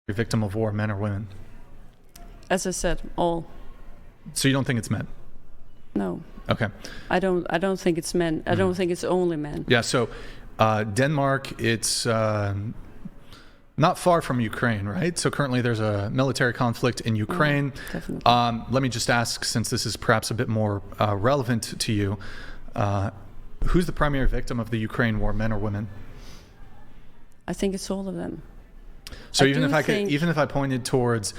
Your victim of war, men or women? As I said, all. So you don't think it's men? No. Okay. I don't think it's men. I don't think it's only men. Yeah, so Denmark, it's not far from Ukraine, right? So currently there's a military conflict in Ukraine. Definitely. Let me just ask, since this is perhaps a bit more relevant to you, who's the primary victim of the Ukraine war, men or women? I think it's all of them. So even if I pointed towards,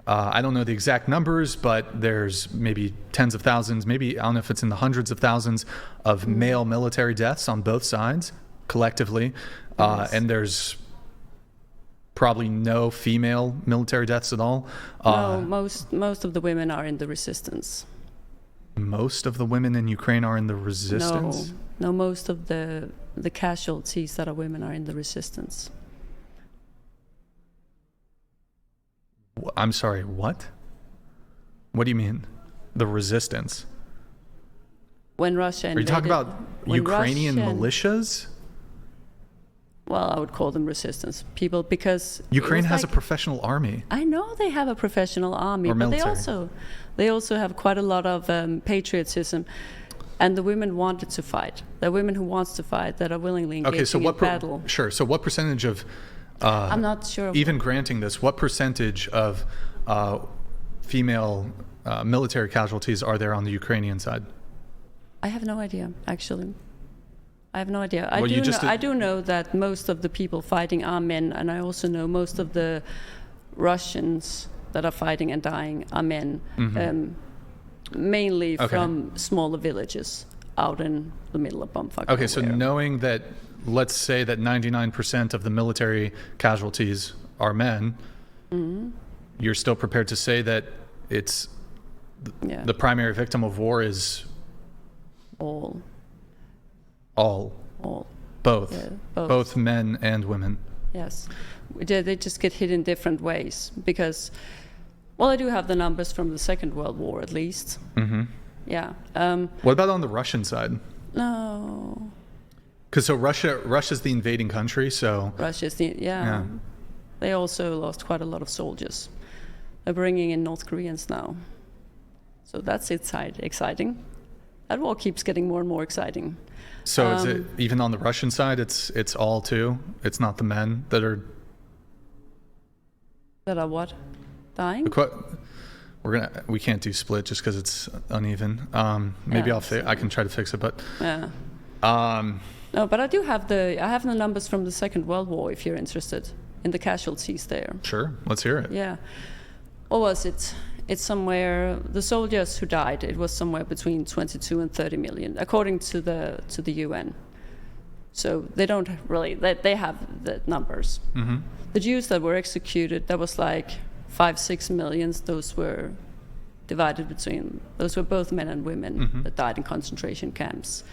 I don't know the exact numbers, but there's maybe tens of thousands, maybe I don't know if it's in the hundreds of thousands of male military deaths on both sides collectively, Yes. and there's probably no female military deaths at all. No, most of the women are in the resistance. Most of the women in Ukraine are in the resistance? No, most of the casualties that are women are in the resistance. I'm sorry, what? What do you mean? The resistance? When Russia invaded... Are you talking about Ukrainian militias? Well, I would call them resistance people because... Ukraine has a professional army. I know they have a professional army, or but military. they also have quite a lot of patriotism. And the women wanted to fight. There are women who wants to fight that are willingly engaging in battle. Sure. So what percentage of... I'm not sure. Even granting this, what percentage of female military casualties are there on the Ukrainian side? I have no idea, actually. I have no idea. Well, I do know that most of the people fighting are men, and I also know most of the Russians that are fighting and dying are men, mainly from smaller villages out in the middle of bumfuck. Okay, so knowing that, let's say that 99% of the military casualties are men, you're still prepared to say that it's the primary victim of war is all. Both. Yeah, both men and women. Yes. They just get hit in different ways because, well, I do have the numbers from the Second World War at least. Yeah. What about on the Russian side? No. Because so Russia's the invading country, so... Russia's yeah. They also lost quite a lot of soldiers. They're bringing in North Koreans now. So that's exciting. That war keeps getting more and more exciting. So is it even on the Russian side? It's all two. It's not the men that are what? Dying? We can't do split just because it's uneven. Maybe I can try to fix it, but yeah. No, but I have the numbers from the Second World War if you're interested in the casualties there. Sure, let's hear it. Yeah. What was it? It's somewhere, the soldiers who died, it was somewhere between 22 and 30 million, according to the UN. So they don't really, they have the numbers. The Jews that were executed, that was like 5-6 million. Those were divided between, those were both men and women that died in concentration camps.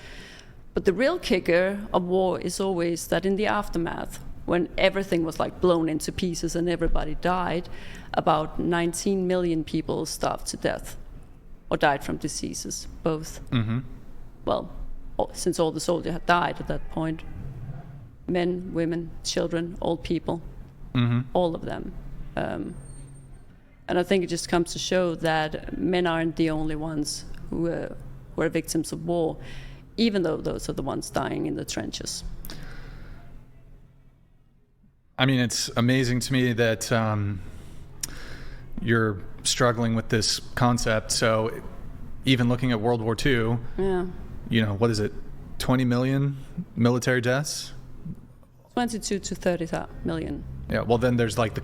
But the real kicker of war is always that in the aftermath, when everything was like blown into pieces and everybody died, about 19 million people starved to death or died from diseases, both. Well, since all the soldiers had died at that point, men, women, children, old people, all of them. And I think it just comes to show that men aren't the only ones who are victims of war, even though those are the ones dying in the trenches. I mean, it's amazing to me that you're struggling with this concept. So even looking at World War II, what is it, 20 million military deaths? 22 to 30 million. Yeah, well then there's like the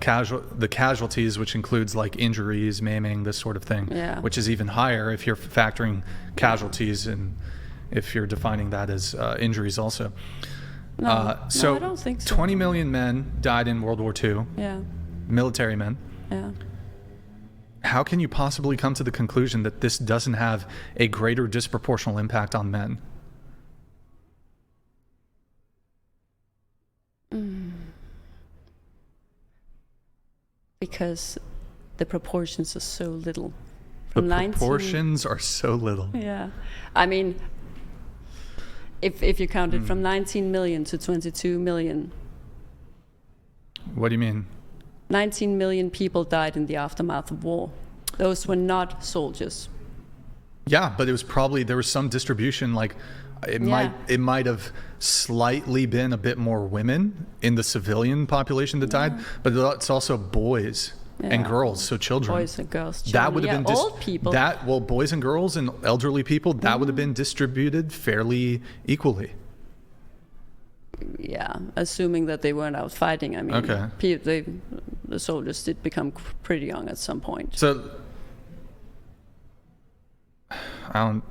casualties, which includes like injuries, maiming, this sort of thing, which is even higher if you're factoring casualties and if you're defining that as injuries also. No, so I don't think so. 20 million men died in World War II. Yeah. Military men. Yeah. How can you possibly come to the conclusion that this doesn't have a greater disproportional impact on men? Because the proportions are so little. The proportions are so little. Yeah. I mean, if you count it from 19 million to 22 million. What do you mean? 19 million people died in the aftermath of war. Those were not soldiers. Yeah, but it was probably, there was some distribution, like it might have slightly been a bit more women in the civilian population that died, but it's also boys and girls, so children. Boys and girls, children. That would have been old people. Boys and girls and elderly people, that would have been distributed fairly equally. Yeah, assuming that they weren't out fighting. I mean, the soldiers did become pretty young at some point. So,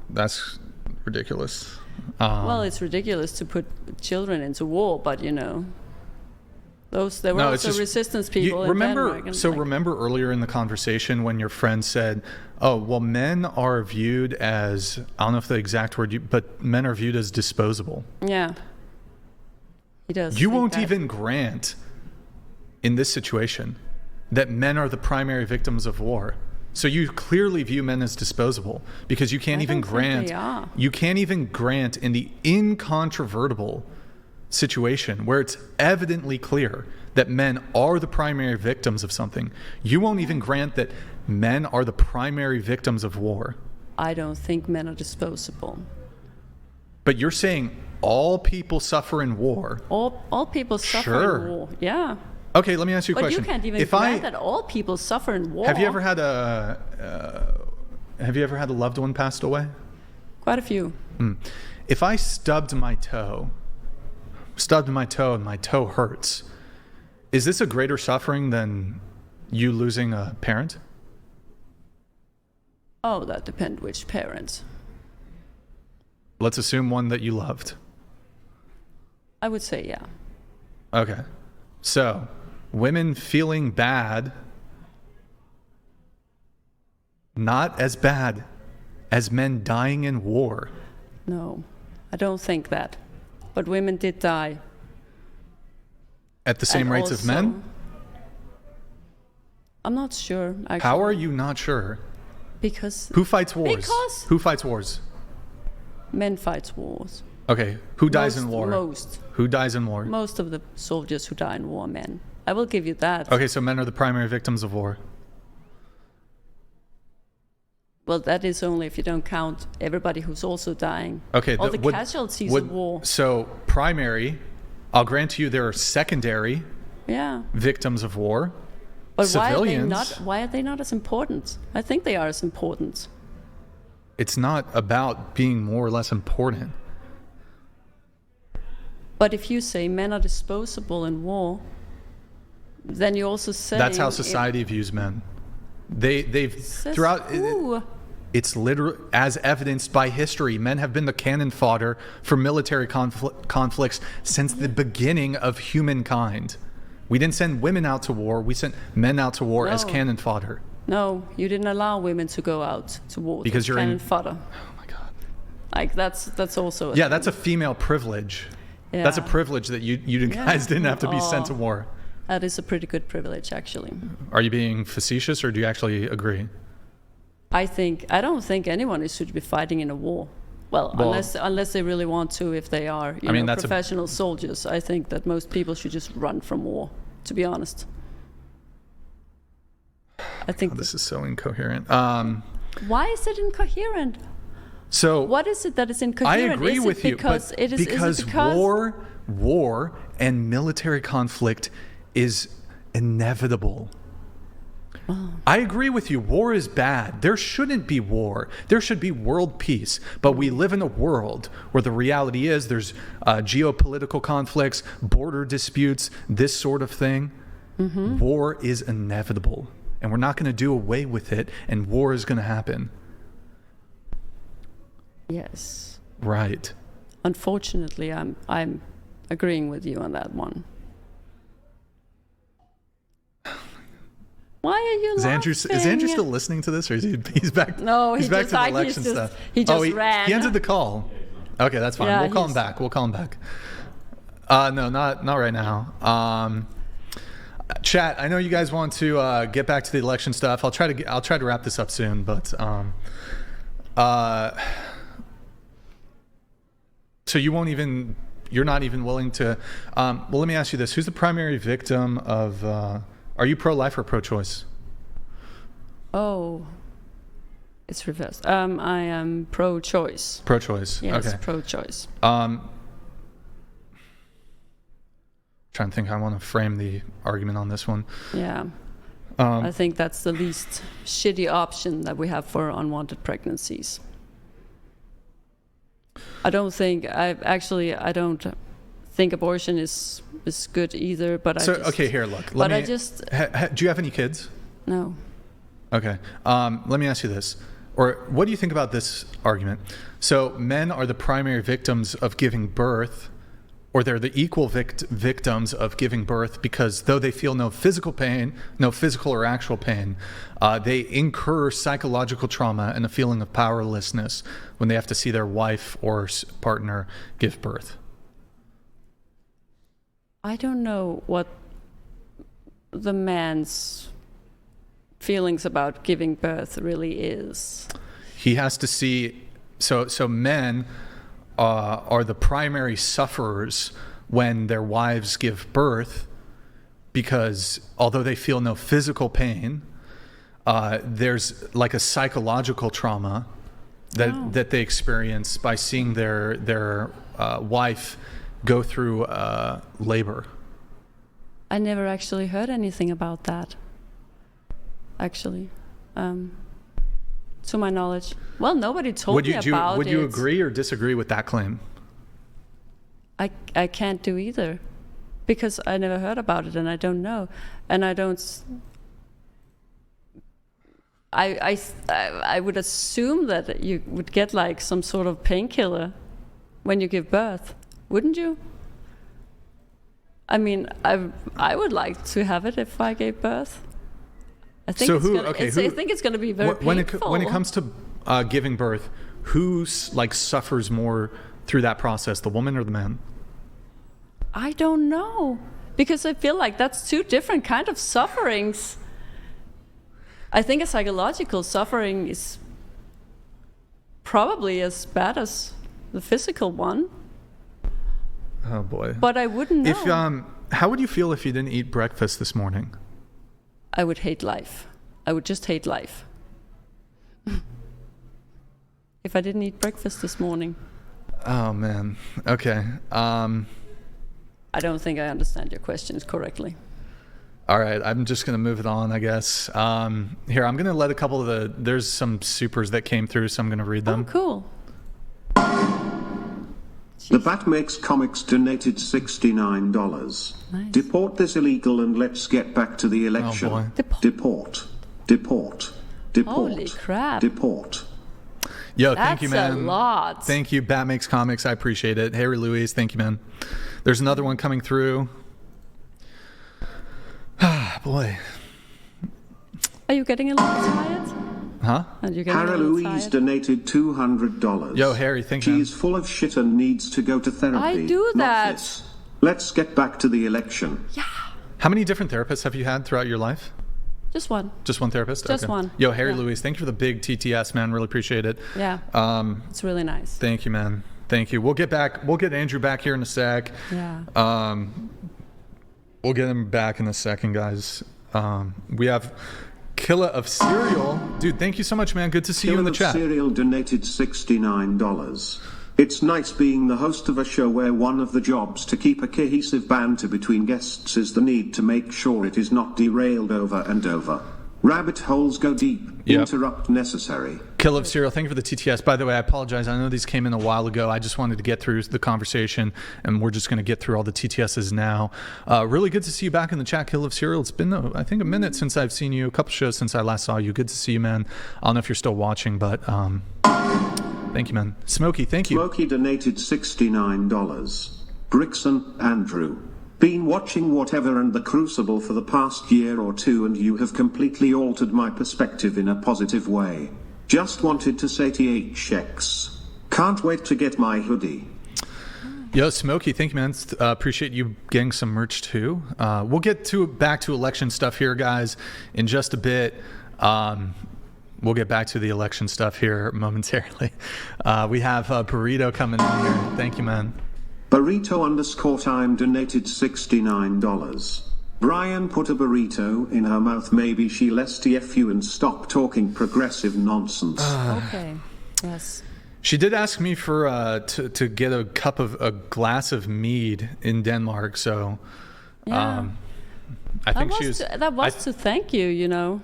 that's ridiculous. Well, it's ridiculous to put children into war, but there were also resistance people in Denmark. Remember earlier in the conversation when your friend said, "Oh, well, men are viewed as," I don't know if the exact word, but men are viewed as disposable. Yeah. He does. You won't even grant, in this situation, that men are the primary victims of war. So you clearly view men as disposable because you can't even grant. You can't even grant in the incontrovertible situation where it's evidently clear that men are the primary victims of something. You won't even grant that men are the primary victims of war. I don't think men are disposable. But you're saying all people suffer in war. All people suffer in war. Yeah. Okay, let me ask you a question. But you can't even grant that all people suffer in war. Have you ever had a loved one passed away? Quite a few. If I stubbed my toe and my toe hurts, is this a greater suffering than you losing a parent? Oh, that depends which parent. Let's assume one that you loved. I would say yeah. Okay. So, women feeling bad, not as bad as men dying in war. No, I don't think that. But women did die. At the same rates of men? I'm not sure, actually. How are you not sure? Because... Who fights wars? Because... Who fights wars? Men fight wars. Okay, who dies in war? Most. Who dies in war? Most of the soldiers who die in war are men. I will give you that. Okay, so men are the primary victims of war. Well, that is only if you don't count everybody who's also dying. Okay, all the casualties of war. So primary, I'll grant you there are secondary victims of war. But civilians. why are they not as important? I think they are as important. It's not about being more or less important. But if you say men are disposable in war, then you also say... That's how society views men. They've throughout... It's literally, as evidenced by history, men have been the cannon fodder for military conflicts since the beginning of humankind. We didn't send women out to war. We sent men out to war as cannon fodder. No, you didn't allow women to go out to war because you're cannon fodder. Oh my God! Like that's also that's a female privilege. Yeah. That's a privilege that you guys didn't have to be sent to war. That is a pretty good privilege, actually. Are you being facetious, or do you actually agree? I don't think anyone should be fighting in a war. Well, unless they really want to, if they are professional soldiers. I think that most people should just run from war, to be honest. I think this is so incoherent. Why is it incoherent? So what is it that is incoherent? I agree with you, but because war and military conflict is inevitable. Oh. I agree with you. War is bad. There shouldn't be war. There should be world peace. But we live in a world where the reality is there's geopolitical conflicts, border disputes, this sort of thing. Mm-hmm. War is inevitable. And we're not going to do away with it, and war is going to happen. Yes. Right. Unfortunately, I'm agreeing with you on that one. Why are you laughing? Is Andrew still listening to this, or is he's back? No, he's back to the election stuff. He just ran. He ended the call. Okay, that's fine. Yeah, we'll call him back. No, not right now. Chat, I know you guys want to get back to the election stuff. I'll try to wrap this up soon, but so you're not even willing to. Well, let me ask you this: who's the primary victim of? Are you pro-life or pro-choice? Oh, it's reversed. I am pro-choice. Pro-choice. Yes, okay. pro-choice. Trying to think how I want to frame the argument on this one. Yeah. I think that's the least shitty option that we have for unwanted pregnancies. I don't think abortion is good either, but okay, here, look. Do you have any kids? No. Okay. Let me ask you this. Or what do you think about this argument? So men are the primary victims of giving birth, or they're the equal victims of giving birth because though they feel no physical pain, no physical or actual pain, they incur psychological trauma and a feeling of powerlessness when they have to see their wife or partner give birth. I don't know what the man's feelings about giving birth really is. He has to see, so men are the primary sufferers when their wives give birth, because although they feel no physical pain, there's like a psychological trauma that they experience by seeing their wife go through labor. I never actually heard anything about that. Actually, to my knowledge. Well, nobody told me about it. Would you agree or disagree with that claim? I can't do either, because I never heard about it and I don't know, and I don't. I would assume that you would get like some sort of painkiller when you give birth, wouldn't you? I mean, I would like to have it if I gave birth. I think it's going to be very painful. When it comes to giving birth, who suffers more through that process, the woman or the man? I don't know, because I feel like that's two different kind of sufferings. I think a psychological suffering is probably as bad as the physical one. Oh boy! But I wouldn't know. How would you feel if you didn't eat breakfast this morning? I would hate life. I would just hate life. If I didn't eat breakfast this morning. Oh man. Okay. I don't think I understand your questions correctly. All right, I'm just going to move it on, I guess. Here, I'm going to let a couple of there's some supers that came through, so I'm going to read them. Oh, cool. The Bat Makes Comics donated $69. Nice. Deport this illegal and let's get back to the election. Oh boy. Deport. Deport. Deport. Holy crap. Deport. Yo, thank you, man. That's a lot. Thank you, Bat Makes Comics. I appreciate it. Harry Louise, thank you, man. There's another one coming through. Ah, boy. Are you getting a little tired? Huh? Harry Louise donated $200. Yo, Harry, thank you. She's full of shit and needs to go to therapy. I do that. Not this. Let's get back to the election. Yeah. How many different therapists have you had throughout your life? Just one. Just one therapist? Just okay. one. Yo, Harry Yeah. Louise, thank you for the big TTS, man. Really appreciate it. Yeah. It's really nice. Thank you, man. Thank you. We'll get Andrew back here in a sec. Yeah. We'll get him back in a second, guys. We have Killa of Cereal. Dude, thank you so much, man. Good to see you in the chat. Killa of Cereal donated $69. It's nice being the host of a show where one of the jobs to keep a cohesive banter between guests is the need to make sure it is not derailed over and over. Rabbit holes go deep. Yep. Interrupt necessary. Killa of Cereal, thank you for the TTS. By the way, I apologize. I know these came in a while ago. I just wanted to get through the conversation, and we're just going to get through all the TTSs now. Really good to see you back in the chat, Killa of Cereal. It's been, I think, a minute since I've seen you, a couple shows since I last saw you. Good to see you, man. I don't know if you're still watching, but thank you, man. Smokey, thank you. Smokey donated $69. Brixon, Andrew. Been watching Whatever and The Crucible for the past year or two, and you have completely altered my perspective in a positive way. Just wanted to say THX. Can't wait to get my hoodie. Yo, Smokey, thank you, man. Appreciate you getting some merch too. We'll get back to election stuff here, guys, in just a bit. We'll get back to the election stuff here momentarily. We have Burrito coming in here. Thank you, man. Burrito_time donated $69. Brian put a burrito in her mouth. Maybe she less TF and stop talking progressive nonsense. Okay. Yes. She did ask me for to get a glass of mead in Denmark, so Yeah. I think that was to thank you, you know.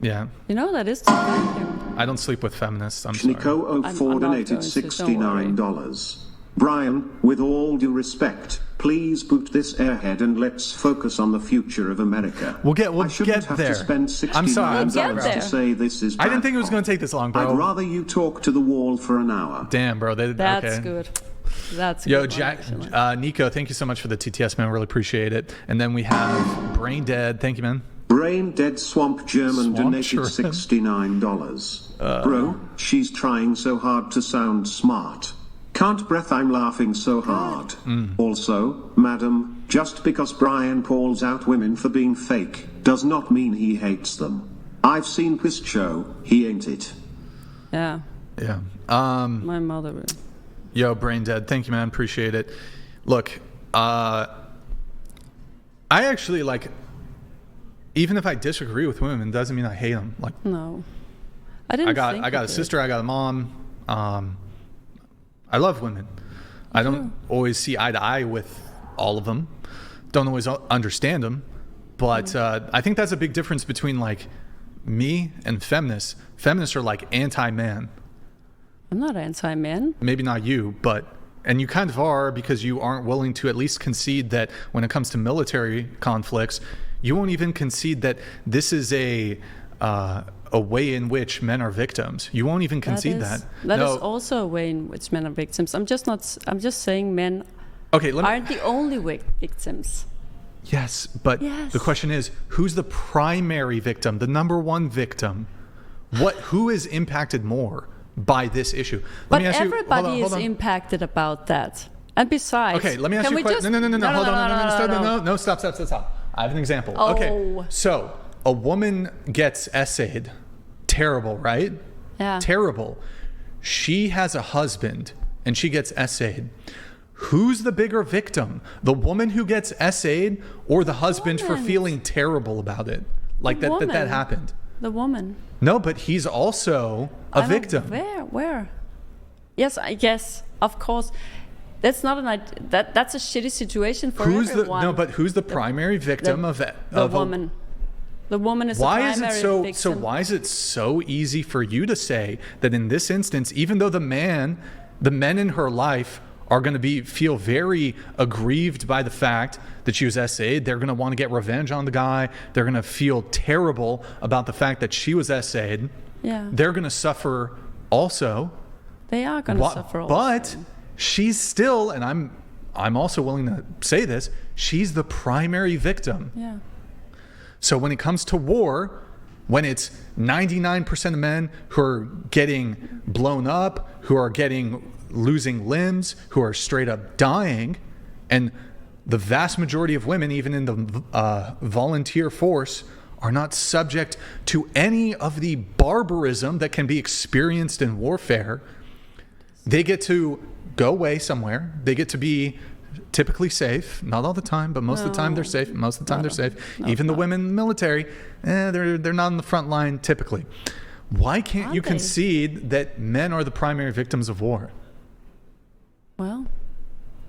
Yeah. You know, that is to thank you. I don't sleep with feminists. I'm sorry. Schnico04 I'm not donated going to, don't worry. $69. Brian, with all due respect, please boot this Airhead and let's focus on the future of America. We'll I shouldn't get have there. to spend $69 I'm sorry. We'll get there. to say this is bad. I didn't think it was going to take this long, bro. I'd rather you talk to the wall for an hour. Damn, bro. That's okay. good. That's Yo, good. Jack, Nico, thank you so much for the TTS, man. Really appreciate it. And then we have Brain Dead. Thank you, man. Brain Dead Swamp German Swamp donated German. $69. Bro, she's trying so hard to sound smart. Can't breath, I'm laughing so hard. Also, madam, just because Brian calls out women for being fake does not mean he hates them. I've seen this show, he ain't it. Yeah. Yeah. My mother will. Yo, Brain Dead. Thank you, man. Appreciate it. Look, I actually like, even if I disagree with women, doesn't mean I hate them. Like, No. I didn't think I got a sister, I got a mom. I love women. I don't always see eye to eye with all of them. Don't always understand them. But I think that's a big difference between like me and feminists. Feminists are like anti-man. I'm not anti-man. Maybe not you, but and you kind of are, because you aren't willing to at least concede that when it comes to military conflicts, you won't even concede that this is a way in which men are victims. You won't even concede that. That is also a way in which men are victims. I'm just saying men aren't the only victims. Yes, but Yes. the question is, who's the primary victim, the number one victim? Who is impacted more by this issue? But everybody is impacted about that. And besides, okay, let me ask you a question. No, hold on. No, stop. I have an example. Oh. Okay, so a woman gets essayed. Terrible, right? Yeah. Terrible. She has a husband and she gets essayed. Who's the bigger victim? The woman who gets essayed, or the husband for feeling terrible about it? Like that happened. The woman. No, but he's also a victim. Where? Yes, I guess. Of course. That's not that's a shitty situation for everyone. But who's the primary victim of the woman? The woman is the primary victim. So why is it so easy for you to say that in this instance, even though the men in her life are going to feel very aggrieved by the fact that she was essayed, they're going to want to get revenge on the guy, they're going to feel terrible about the fact that she was essayed, they're going to suffer also. They are going to suffer also. But she's still, and I'm also willing to say this, she's the primary victim. Yeah. So when it comes to war, when it's 99% of men who are getting blown up, who are losing limbs, who are straight up dying, and the vast majority of women, even in the volunteer force, are not subject to any of the barbarism that can be experienced in warfare, they get to go away somewhere. They get to be typically safe, not all the time, but most of the time they're safe. Most of the time they're safe. Even the women in the military, they're not on the front line typically. Why can't you concede that men are the primary victims of war? Well,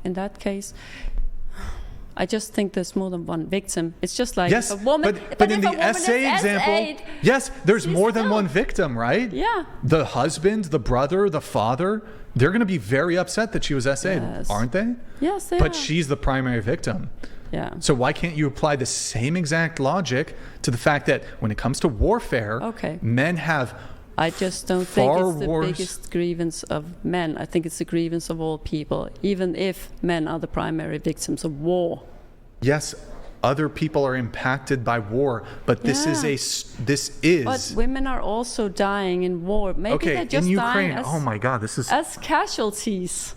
in that case, I just think there's more than one victim. It's just like yes, a woman. But in the essay example, yes, there's more than one victim, right? Yeah. The husband, the brother, the father, they're going to be very upset that she was essayed, aren't they? Yes, they are. But she's the primary victim. Yeah. So why can't you apply the same exact logic to the fact that when it comes to warfare, men have I just don't think it's the biggest grievance of men. I think it's the grievance of all people, even if men are the primary victims of war. Yes, other people are impacted by war, but this is. But women are also dying in war. Maybe they're just in Ukraine. dying Oh my God, this is as casualties.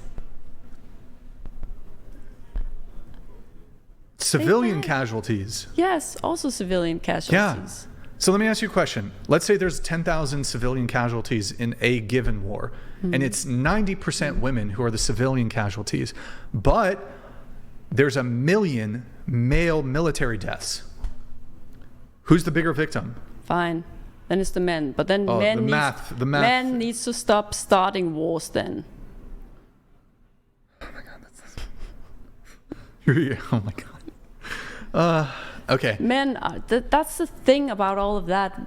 Civilian casualties. Yes, also civilian casualties. Yeah. So let me ask you a question. Let's say there's 10,000 civilian casualties in a given war, and it's 90% women who are the civilian casualties, but there's 1 million male military deaths. Who's the bigger victim? Fine. Then it's the men. But then the math. men needs to stop starting wars then. Oh my God. Oh my God. Okay. Men are, that's the thing about all of that.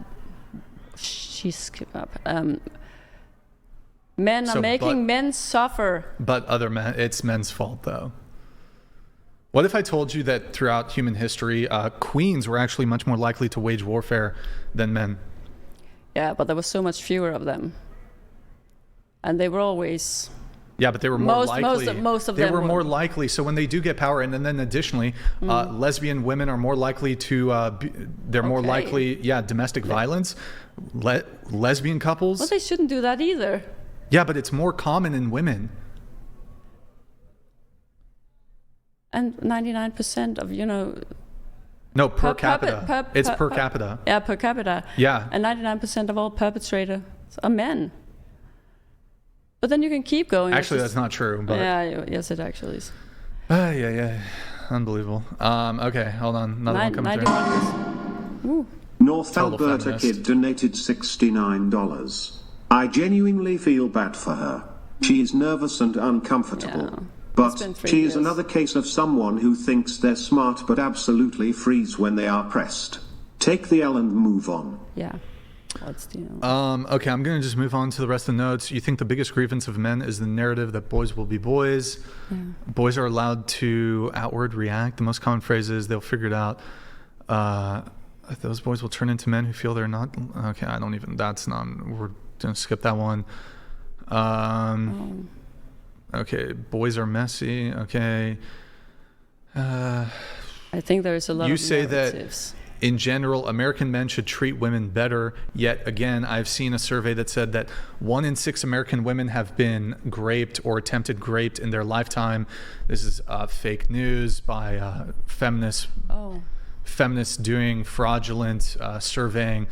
Men are making men suffer. But other men, it's men's fault though. What if I told you that throughout human history, queens were actually much more likely to wage warfare than men? Yeah, but there was so much fewer of them. And they were always... Yeah, but they were more likely. Most of them. They were more were. likely. So when they do get power, and then additionally, lesbian women are more likely to. They're more likely. Yeah, domestic violence. Lesbian couples. Well, they shouldn't do that either. Yeah, but it's more common in women. And 99% of No, per capita. It's per capita. Yeah, per capita. Yeah. And 99% of all perpetrators are men. But then you can keep going. Actually, that's not true. But yes, it actually is. Yeah. Unbelievable. Okay, hold on. Another one coming through. North Alberta kid donated $69. I genuinely feel bad for her. She is nervous and uncomfortable. Yeah. But she is another case of someone who thinks they're smart but absolutely freeze when they are pressed. Take the L and move on. Yeah. What's the Okay, I'm going to just move on to the rest of the notes. You think the biggest grievance of men is the narrative that boys will be boys. Yeah. Boys are allowed to outward react. The most common phrase is they'll figure it out. Those boys will turn into men who feel they're not. Okay, I don't even. That's not. We're going to skip that one. Okay, boys are messy. Okay. I think there's a lot you of say narratives. That in general, American men should treat women better. Yet again, I've seen a survey that said that 1 in 6 American women have been raped or attempted raped in their lifetime. This is fake news by feminists. Feminists doing fraudulent surveying.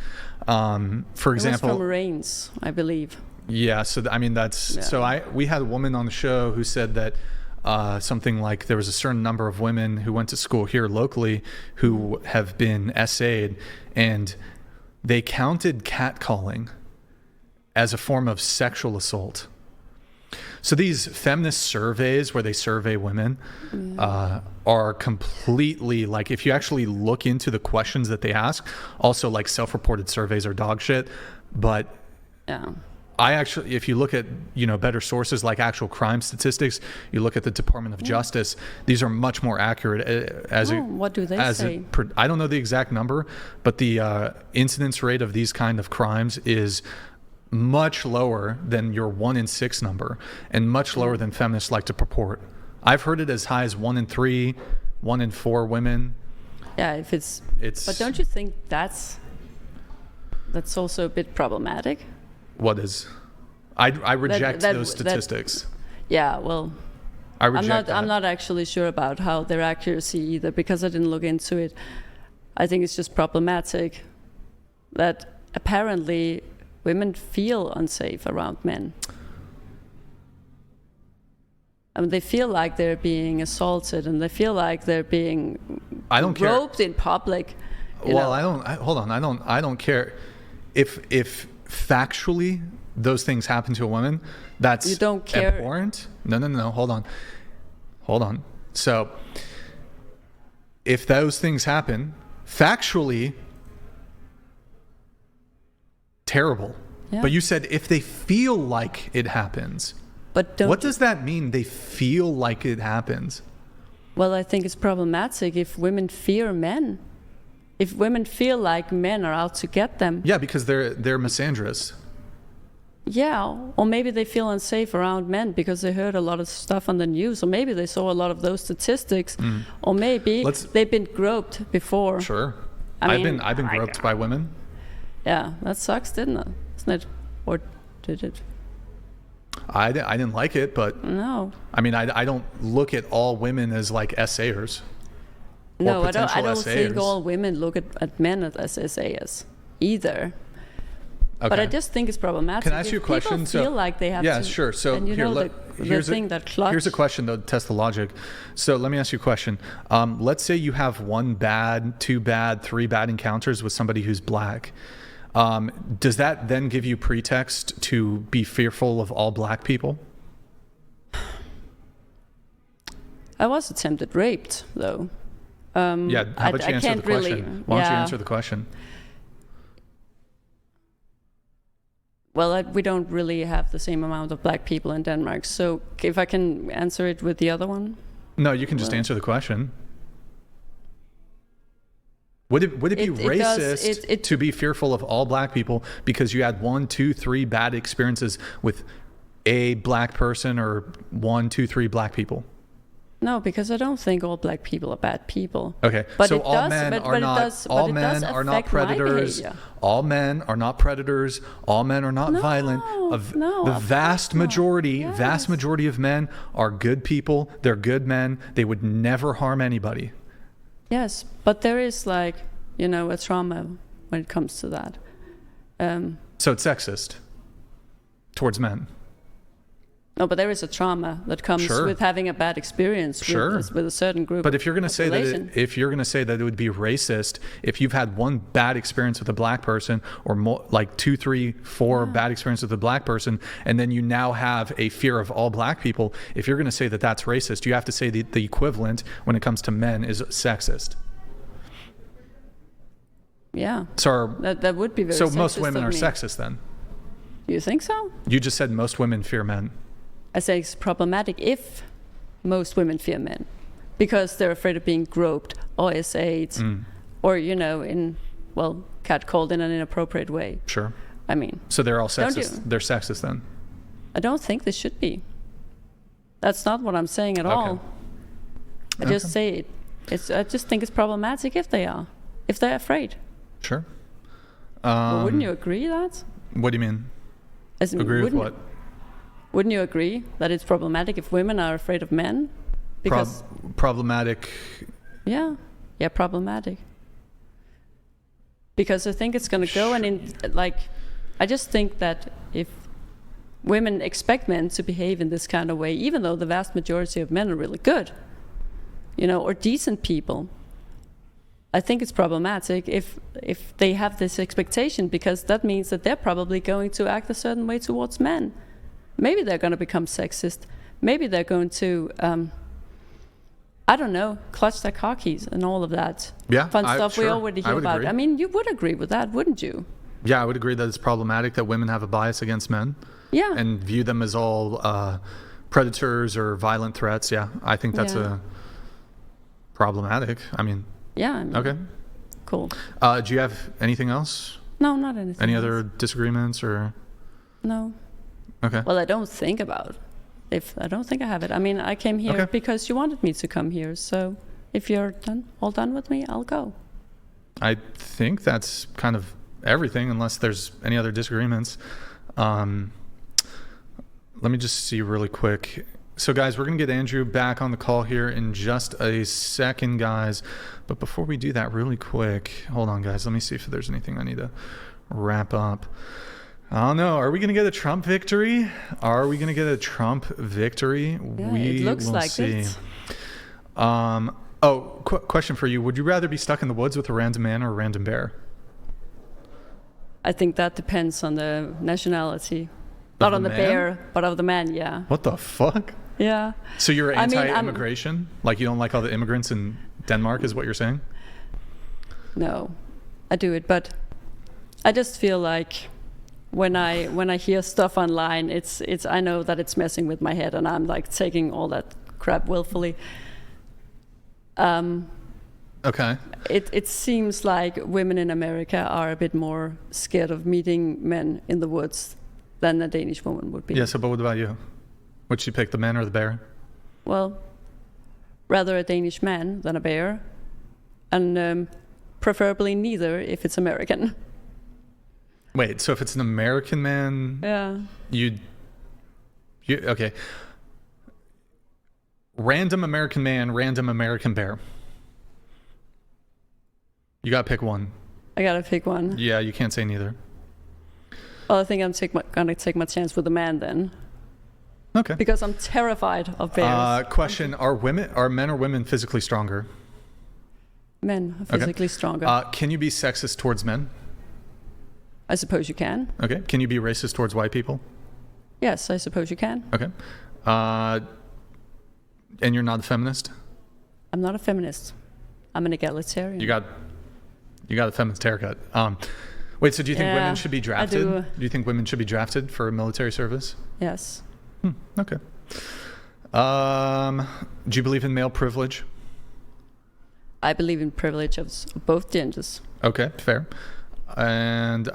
For example, it was from Reigns, I believe. Yeah, so we had a woman on the show who said that something like there was a certain number of women who went to school here locally who have been essayed, and they counted catcalling as a form of sexual assault. So these feminist surveys where they survey women are completely, like, if you actually look into the questions that they ask, also like self-reported surveys are dog shit, but if you look at, better sources like actual crime statistics, you look at the Department of Justice, these are much more accurate. What do they say? I don't know the exact number, but the incidence rate of these kind of crimes is much lower than your 1 in 6 number, and much lower than feminists like to purport. I've heard it as high as 1 in 3, 1 in 4 women. Yeah, if it's. But don't you think that's also a bit problematic? What is? I reject those statistics. Yeah, well, I reject I'm not actually sure about how their accuracy either, because I didn't look into it. I think it's just problematic that apparently women feel unsafe around men. I mean, they feel like they're being assaulted, and they feel like they're being roped in public. Well, I don't care if factually those things happen to a woman. That's you don't care. Abhorrent. No. Hold on. So if those things happen, factually terrible. Yeah. But you said if they feel like it happens. But what does that mean? They feel like it happens. Well, I think it's problematic if women fear men. If women feel like men are out to get them. Yeah, because they're misandrous. Yeah, or maybe they feel unsafe around men because they heard a lot of stuff on the news, or maybe they saw a lot of those statistics, or maybe they've been groped before. Sure. I've been groped by women. Yeah, that sucks, didn't it? Isn't it? Or did it? I didn't like it, but no. I mean, I don't look at all women as like essayers. No, I don't think all women look at men as essayers either. Okay. But I just think it's problematic. Can I ask you a question? People feel like they have to. Yeah, sure. So and here, the thing that clutch. Here's a question though to test the logic. So let me ask you a question. Let's say you have 1 bad, 2 bad, 3 bad encounters with somebody who's black. Does that then give you pretext to be fearful of all black people? I was attempted raped though. Yeah, how about you answer the question? Why don't you answer the question? Well, we don't really have the same amount of black people in Denmark. So if I can answer it with the other one? No, you can just answer the question. Would it be racist to be fearful of all black people because you had 1, 2, 3 bad experiences with a black person or 1, 2, 3 black people? No, because I don't think all black people are bad people. Okay, but so all men are not predators. All men are not predators. All men are not violent. The vast majority of men are good people. They're good men. They would never harm anybody. Yes, but there is a trauma when it comes to that. So it's sexist towards men. No, but there is a trauma that comes with having a bad experience with a certain group. But if you're going to say that it would be racist if you've had 1 bad experience with a black person, or more, like 2, 3, 4 bad experiences with a black person, and then you now have a fear of all black people, if you're going to say that that's racist, you have to say the equivalent when it comes to men is sexist. Yeah. So that would be very sexist. So most women are sexist then? Do you think so? You just said most women fear men. I say it's problematic if most women fear men because they're afraid of being groped or essayed or, catcalled in an inappropriate way. Sure. I mean. So they're all sexist. They're sexist then? I don't think they should be. That's not what I'm saying at all. I just say it. I just think it's problematic if they are. If they're afraid. Sure. Well, wouldn't you agree that? What do you mean? Agree with what? Wouldn't you agree that it's problematic if women are afraid of men? Because problematic. Yeah, problematic. Because I think it's going to go I just think that if women expect men to behave in this kind of way, even though the vast majority of men are really good, or decent people, I think it's problematic if they have this expectation, because that means that they're probably going to act a certain way towards men. Maybe they're going to become sexist. Maybe they're going to, clutch their car keys and all of that fun stuff we already hear about. Agree. I mean, you would agree with that, wouldn't you? Yeah, I would agree that it's problematic that women have a bias against men. Yeah. And view them as all predators or violent threats. Yeah, I think that's problematic. I mean. Yeah. Okay. Cool. Do you have anything else? No, not anything. Any other disagreements or? No. Okay. Well, I don't think I don't think I have it. I mean, I came here because you wanted me to come here. So if you're all done with me, I'll go. I think that's kind of everything, unless there's any other disagreements. Let me just see really quick. So guys, we're going to get Andrew back on the call here in just a second, guys. But before we do that really quick, hold on, guys. Let me see if there's anything I need to wrap up. I don't know. Are we going to get a Trump victory? Yeah, it looks like see. It. Question for you. Would you rather be stuck in the woods with a random man or a random bear? I think that depends on the nationality. Not on the bear, but of the man, yeah. What the fuck? Yeah. So you're anti-immigration? Like you don't like all the immigrants in Denmark is what you're saying? No, I do it, but I just feel like when I hear stuff online, it's I know that it's messing with my head, and I'm like taking all that crap willfully. Okay. It seems like women in America are a bit more scared of meeting men in the woods than a Danish woman would be. Yeah, so but what about you? Would you pick the man or the bear? Well, rather a Danish man than a bear, and preferably neither if it's American. Wait, so if it's an American man, you okay. Random American man, random American bear. You gotta pick one. I gotta pick one. Yeah, you can't say neither. Well, I think I'm gonna take my chance with the man then. Okay. Because I'm terrified of bears. Question: Are men or women physically stronger? Men are physically stronger. Can you be sexist towards men? I suppose you can. Okay. Can you be racist towards white people? Yes, I suppose you can. Okay. And you're not a feminist? I'm not a feminist. I'm an egalitarian. You got a feminist haircut. Wait, so do you think women should be drafted? I do. Do you think women should be drafted for military service? Yes. Okay. Do you believe in male privilege? I believe in privilege of both genders. Okay, fair. And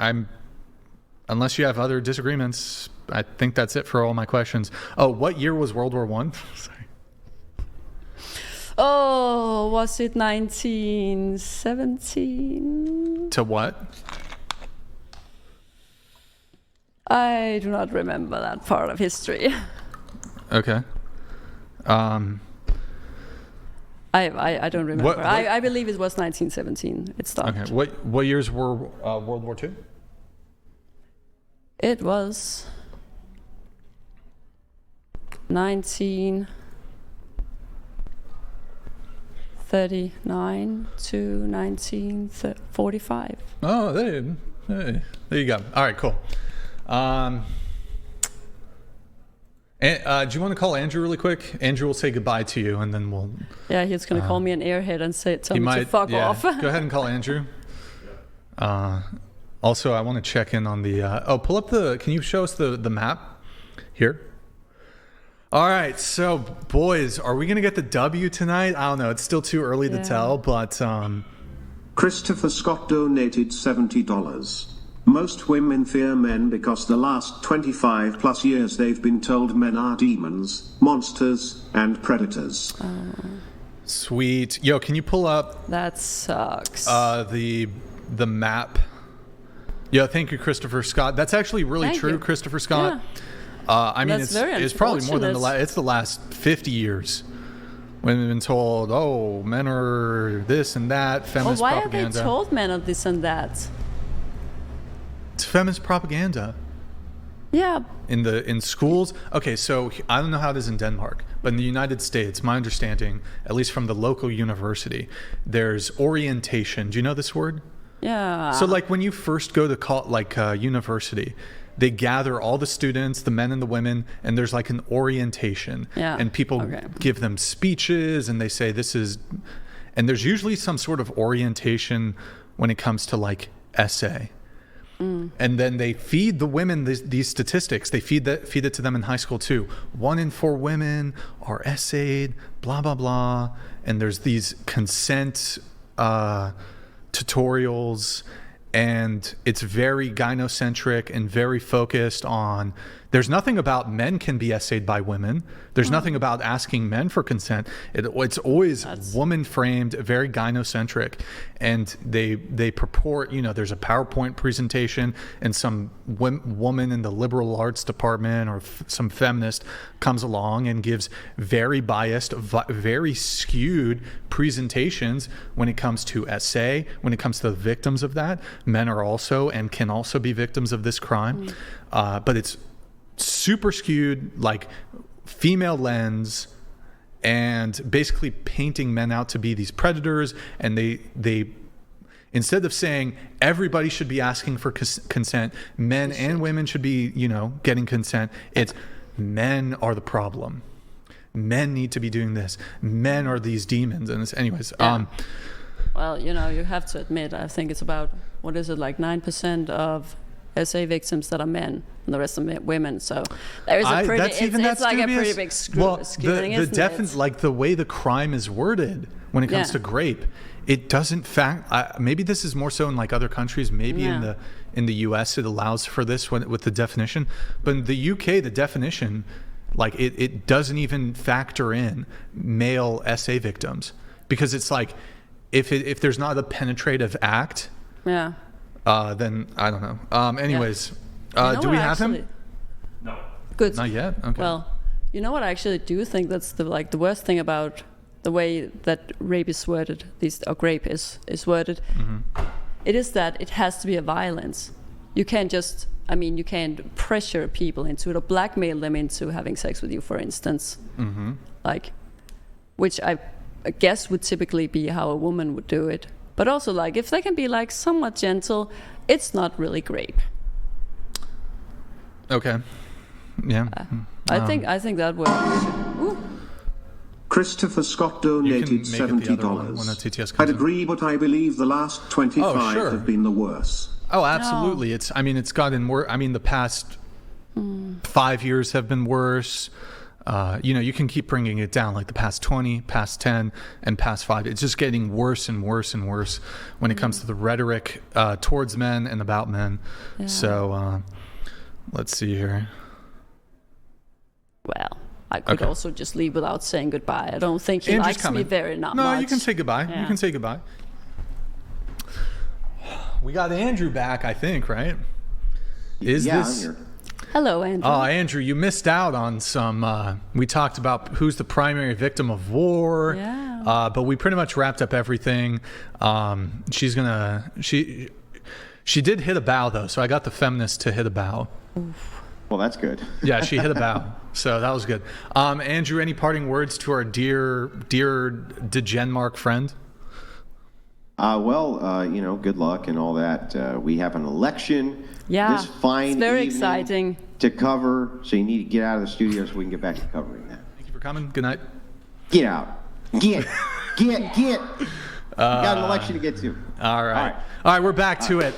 unless you have other disagreements, I think that's it for all my questions. Oh, what year was World War I? Sorry. Oh, was it 1917? To what? I do not remember that part of history. Okay. I don't remember. What- I believe it was 1917. It started. Okay. What years were World War II? It was 1939 to 1945. Oh, there you go. All right, cool. Do you want to call Andrew really quick? Andrew will say goodbye to you, and then we'll... Yeah, he's going to call me an airhead and tell me to fuck off. Go ahead and call Andrew. Also, I want to check in on the... pull up the... Can you show us the map here? All right, so, boys, are we going to get the W tonight? I don't know. It's still too early to tell, but... Christopher Scott donated $70. Most women fear men because the last 25 plus years they've been told men are demons, monsters, and predators. Sweet. Yo, can you pull up... That sucks. The map? Yeah, thank you, Christopher Scott. That's actually really Thank true, you. Christopher Scott. Yeah. I mean, That's very it's probably more than unfortunate. it's the last 50 years when we've been told, oh, men are this and that, feminist why propaganda. are they told men of this and that? It's feminist propaganda. Yeah. In schools. Okay, so I don't know how it is in Denmark, but in the United States, my understanding, at least from the local university, there's orientation. Do you know this word? Yeah. So like when you first go to university, they gather all the students, the men and the women, and there's like an orientation. Yeah. And people give them speeches and they say this is, and there's usually some sort of orientation when it comes to like essay. And then they feed the women these statistics. They feed it to them in high school too. 1 in 4 women are essayed, blah, blah, blah. And there's these consent tutorials, and it's very gynocentric and very focused on, there's nothing about men can be essayed by women. There's nothing about asking men for consent. It's always woman framed, very gynocentric. And they purport, there's a PowerPoint presentation and some woman in the liberal arts department or some feminist comes along and gives very biased, very skewed presentations when it comes to essay, when it comes to the victims of that. Men are also and can also be victims of this crime. But it's super skewed, like female lens, and basically painting men out to be these predators. And they instead of saying everybody should be asking for consent, men and women should be, getting consent, it's men are the problem. Men need to be doing this. Men are these demons. And anyways, well, you have to admit, I think it's about, 9% of SA victims that are men, and the rest are women. So there is a pretty, it's like a pretty big skewing, isn't it? Like the way the crime is worded when it comes to grape, it doesn't maybe this is more so in like other countries. Maybe in the US it allows for this with the definition, but in the UK the definition, like it doesn't even factor in male SA victims, because it's like if there's not a penetrative act, then I don't know. Anyways, do we have him? No. Good. Not yet. Okay. Well, you know what I actually do think that's the worst thing about the way that rape is worded, or grape is worded. It is that it has to be a violence. you can't just, I mean, you can't pressure people into it or blackmail them into having sex with you, for instance. Mm-hmm. Like, which I guess would typically be how a woman would do it. But also, like, if they can be like somewhat gentle, it's not really great. Okay. Yeah. I think that works. Ooh. Christopher Scott donated $70. I'd agree, but I believe the last 25 have been the worst. Oh, absolutely. No. It's gotten worse. I mean, the past 5 years have been worse. You can keep bringing it down, like the past 20, past 10, and past 5. It's just getting worse and worse and worse when it comes to the rhetoric towards men and about men. Yeah. So let's see here. Well, I could also just leave without saying goodbye. I don't think he likes me very much. No, you can say goodbye. Yeah. You can say goodbye. We got Andrew back, I think, right? Is this... I'm here. Hello, Andrew. Oh, Andrew, you missed out on some... we talked about who's the primary victim of war. Yeah. But we pretty much wrapped up everything. She's gonna... She did hit a bow, though, so I got the feminist to hit a bow. Oof. Well, that's good. Yeah, she hit a bow, so that was good. Andrew, any parting words to our dear DeGenmark friend? Good luck and all that. We have an election this fine it's very evening exciting to cover, so you need to get out of the studio so we can get back to covering that. Thank you for coming. Good night. Get out. Get. We got an election to get to. All right. All right, we're back to it.